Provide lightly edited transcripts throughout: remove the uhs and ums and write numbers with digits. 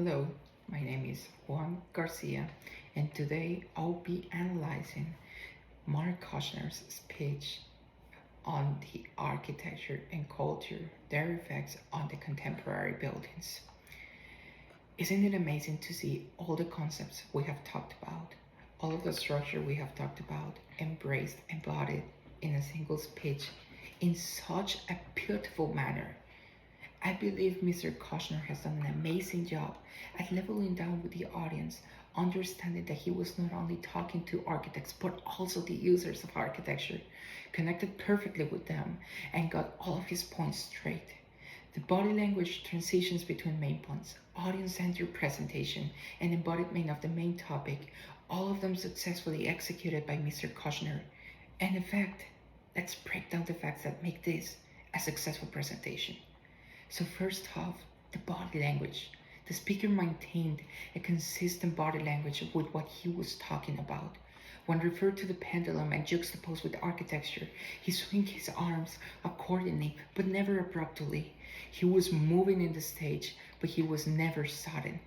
Hello, my name is Juan Garcia, and today I'll be analyzing Mark Kushner's speech on the architecture and culture, their effects on the contemporary buildings. Isn't it amazing to see all the concepts we have talked about, all of the structure we have talked about, embraced, embodied in a single speech in such a beautiful manner? I believe Mr. Kushner has done an amazing job at leveling down with the audience, understanding that he was not only talking to architects but also the users of architecture, connected perfectly with them, and got all of his points straight. The body language transitions between main points, audience-centered presentation, and embodiment of the main topic, all of them successfully executed by Mr. Kushner. And in fact, let's break down the facts that make this a successful presentation. So first off, the body language. The speaker maintained a consistent body language with what he was talking about. When referred to the pendulum and juxtaposed with architecture, he swung his arms accordingly, but never abruptly. He was moving in the stage, but he was never sudden.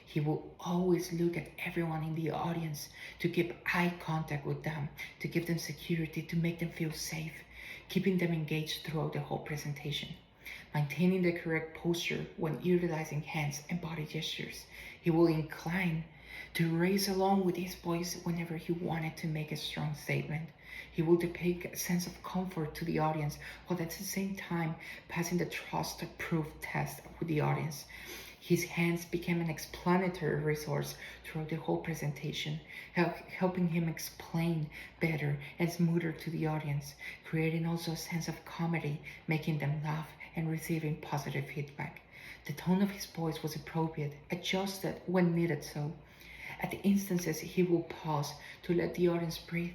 He will always look at everyone in the audience to keep eye contact with them, to give them security, to make them feel safe, keeping them engaged throughout the whole presentation. Maintaining the correct posture when utilizing hands and body gestures. He will incline to raise along with his voice whenever he wanted to make a strong statement. He will depict a sense of comfort to the audience while at the same time passing the trust-proof test with the audience. His hands became an explanatory resource throughout the whole presentation, helping him explain better and smoother to the audience, creating also a sense of comedy, making them laugh and receiving positive feedback. The tone of his voice was appropriate, adjusted when needed so. At the instances, he will pause to let the audience breathe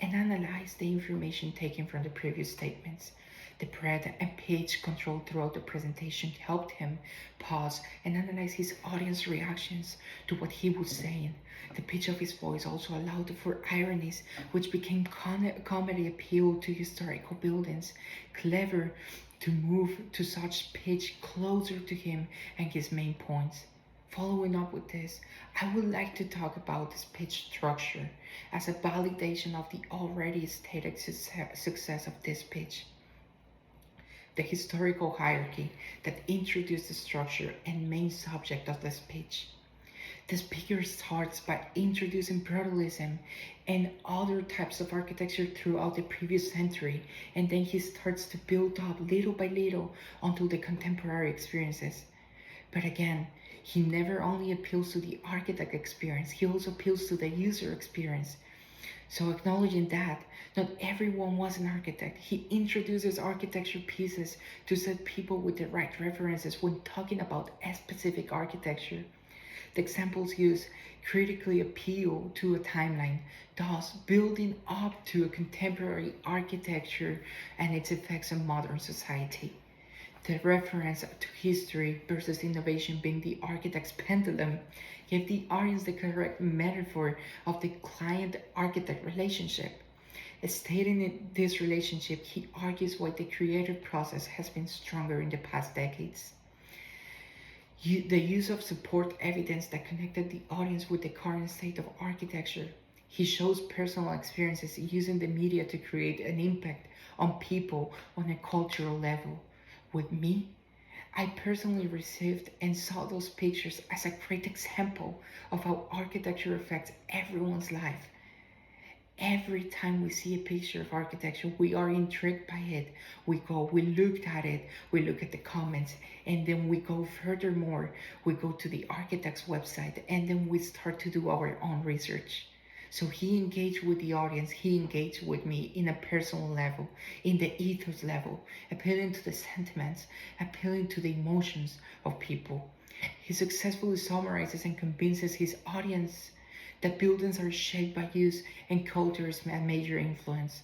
and analyze the information taken from the previous statements. The breadth and page control throughout the presentation helped him pause and analyze his audience reactions to what he was saying. The pitch of his voice also allowed for ironies, which became comedy appeal to historical buildings, clever to move to such pitch closer to him and his main points. Following up with this, I would like to talk about this pitch structure as a validation of the already stated success of this pitch. The historical hierarchy that introduced the structure and main subject of the speech. The speaker starts by introducing brutalism and other types of architecture throughout the previous century, and then he starts to build up little by little until the contemporary experiences. But again, he never only appeals to the architect experience, he also appeals to the user experience. So acknowledging that not everyone was an architect, he introduces architecture pieces to set people with the right references when talking about a specific architecture. The examples used critically appeal to a timeline, thus building up to a contemporary architecture and its effects on modern society. The reference to history versus innovation being the architect's pendulum gave the audience the correct metaphor of the client-architect relationship. Stating in this relationship, he argues why the creative process has been stronger in the past decades. The use of support evidence that connected the audience with the current state of architecture. He shows personal experiences using the media to create an impact on people on a cultural level. With me, I personally received and saw those pictures as a great example of how architecture affects everyone's life. Every time we see a picture of architecture, we are intrigued by it. We looked at it, we look at the comments, and then we go furthermore. We go to the architect's website, and then we start to do our own research. So he engaged with the audience, he engaged with me in a personal level, in the ethos level, appealing to the sentiments, appealing to the emotions of people. He successfully summarizes and convinces his audience that buildings are shaped by use and culture is a major influence.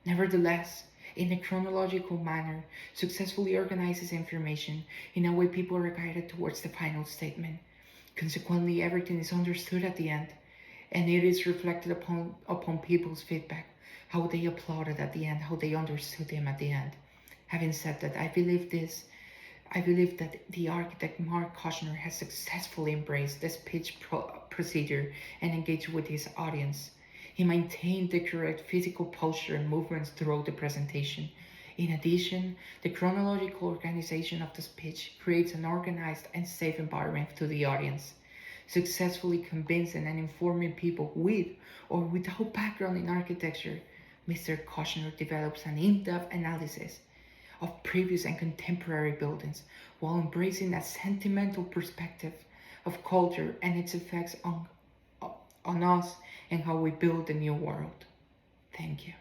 Nevertheless, in a chronological manner, successfully organizes information in a way people are guided towards the final statement. Consequently, everything is understood at the end, and it is reflected upon people's feedback, how they applauded at the end, how they understood him at the end. Having said that, I believe this I believe that the architect Mark Kushner has successfully embraced the speech procedure and engaged with his audience. He maintained the correct physical posture and movements throughout the presentation. In addition, the chronological organization of the speech creates an organized and safe environment to the audience, successfully convincing and informing people with or without background in architecture. Mr. Kushner develops an in-depth analysis of previous and contemporary buildings while embracing a sentimental perspective of culture and its effects on us and how we build the new world. Thank you.